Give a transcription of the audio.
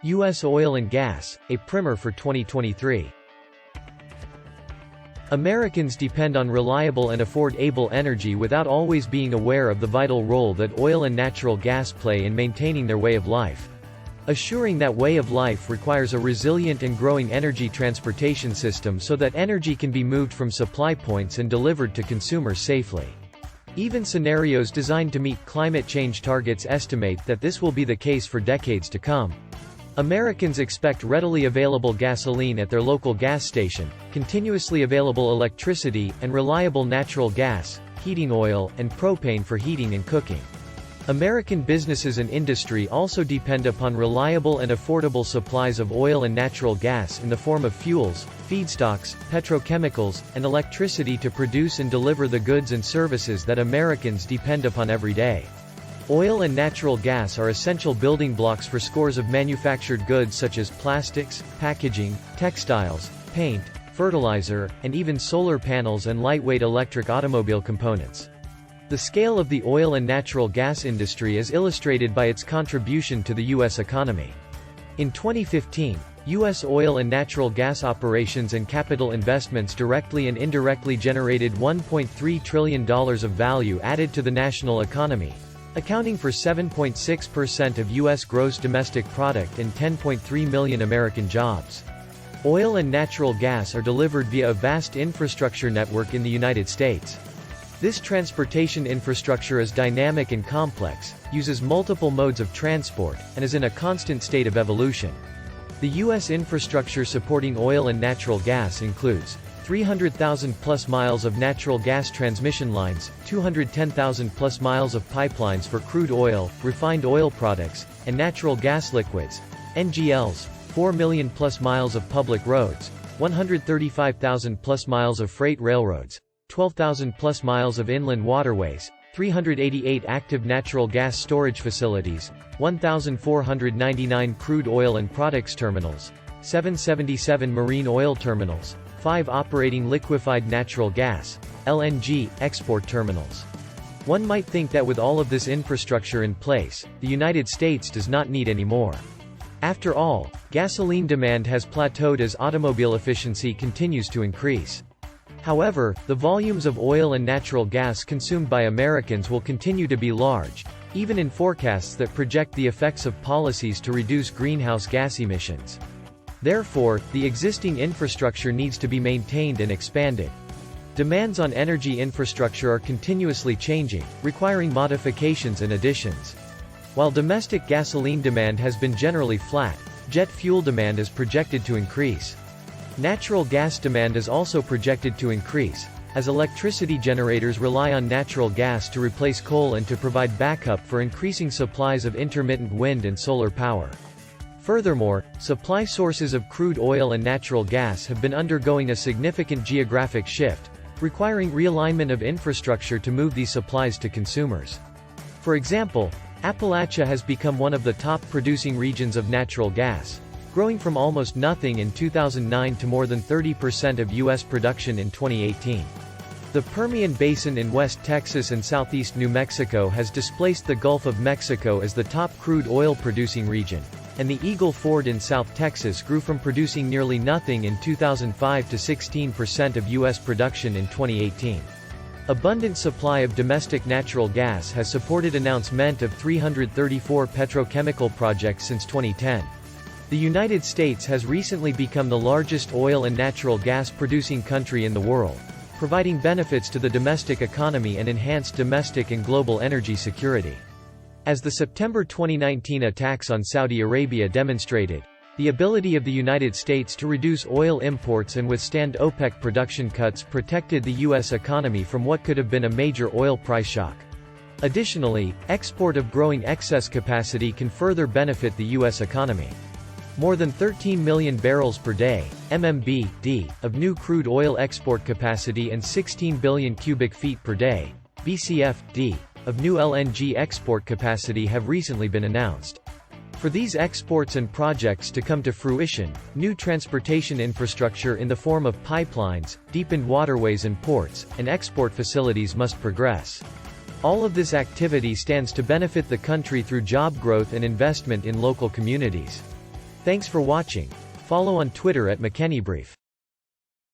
U.S. oil and gas, a primer for 2023. Americans depend on reliable and affordable energy without always being aware of the vital role that oil and natural gas play in maintaining their way of life. Assuring that way of life requires a resilient and growing energy transportation system so that energy can be moved from supply points and delivered to consumers safely. Even scenarios designed to meet climate change targets estimate that this will be the case for decades to come. Americans expect readily available gasoline at their local gas station, continuously available electricity, and reliable natural gas, heating oil, and propane for heating and cooking. American businesses and industry also depend upon reliable and affordable supplies of oil and natural gas in the form of fuels, feedstocks, petrochemicals, and electricity to produce and deliver the goods and services that Americans depend upon every day. Oil and natural gas are essential building blocks for scores of manufactured goods such as plastics, packaging, textiles, paint, fertilizer, and even solar panels and lightweight electric automobile components. The scale of the oil and natural gas industry is illustrated by its contribution to the U.S. economy. In 2015, U.S. oil and natural gas operations and capital investments directly and indirectly generated $1.3 trillion of value added to the national economy, accounting for 7.6% of U.S. gross domestic product and 10.3 million American jobs. Oil and natural gas are delivered via a vast infrastructure network in the United States. This transportation infrastructure is dynamic and complex, uses multiple modes of transport, and is in a constant state of evolution. The U.S. infrastructure supporting oil and natural gas includes 300,000-plus miles of natural gas transmission lines, 210,000-plus miles of pipelines for crude oil, refined oil products, and natural gas liquids, NGLs, 4 million-plus miles of public roads, 135,000-plus miles of freight railroads, 12,000-plus miles of inland waterways, 388 active natural gas storage facilities, 1,499 crude oil and products terminals, 777 marine oil terminals, 5 operating liquefied natural gas, LNG, export terminals. One might think that with all of this infrastructure in place, the United States does not need any more. After all, gasoline demand has plateaued as automobile efficiency continues to increase. However, the volumes of oil and natural gas consumed by Americans will continue to be large, even in forecasts that project the effects of policies to reduce greenhouse gas emissions. Therefore, the existing infrastructure needs to be maintained and expanded. Demands on energy infrastructure are continuously changing, requiring modifications and additions. While domestic gasoline demand has been generally flat, jet fuel demand is projected to increase. Natural gas demand is also projected to increase, as electricity generators rely on natural gas to replace coal and to provide backup for increasing supplies of intermittent wind and solar power. Furthermore, supply sources of crude oil and natural gas have been undergoing a significant geographic shift, requiring realignment of infrastructure to move these supplies to consumers. For example, Appalachia has become one of the top producing regions of natural gas, growing from almost nothing in 2009 to more than 30% of U.S. production in 2018. The Permian Basin in West Texas and southeast New Mexico has displaced the Gulf of Mexico as the top crude oil producing region, and the Eagle Ford in South Texas grew from producing nearly nothing in 2005 to 16% of U.S. production in 2018. Abundant supply of domestic natural gas has supported announcement of 334 petrochemical projects since 2010. The United States has recently become the largest oil and natural gas producing country in the world, providing benefits to the domestic economy and enhanced domestic and global energy security. As the September 2019 attacks on Saudi Arabia demonstrated, the ability of the United States to reduce oil imports and withstand OPEC production cuts protected the U.S. economy from what could have been a major oil price shock. Additionally, export of growing excess capacity can further benefit the U.S. economy. More than 13 million barrels per day, MMBD, of new crude oil export capacity and 16 billion cubic feet per day, BCF-D, of new LNG export capacity have recently been announced. For these exports and projects to come to fruition, new transportation infrastructure in the form of pipelines, deepened waterways and ports, and export facilities must progress. All of this activity stands to benefit the country through job growth and investment in local communities. Thanks for watching. Follow on Twitter at McKennyBrief.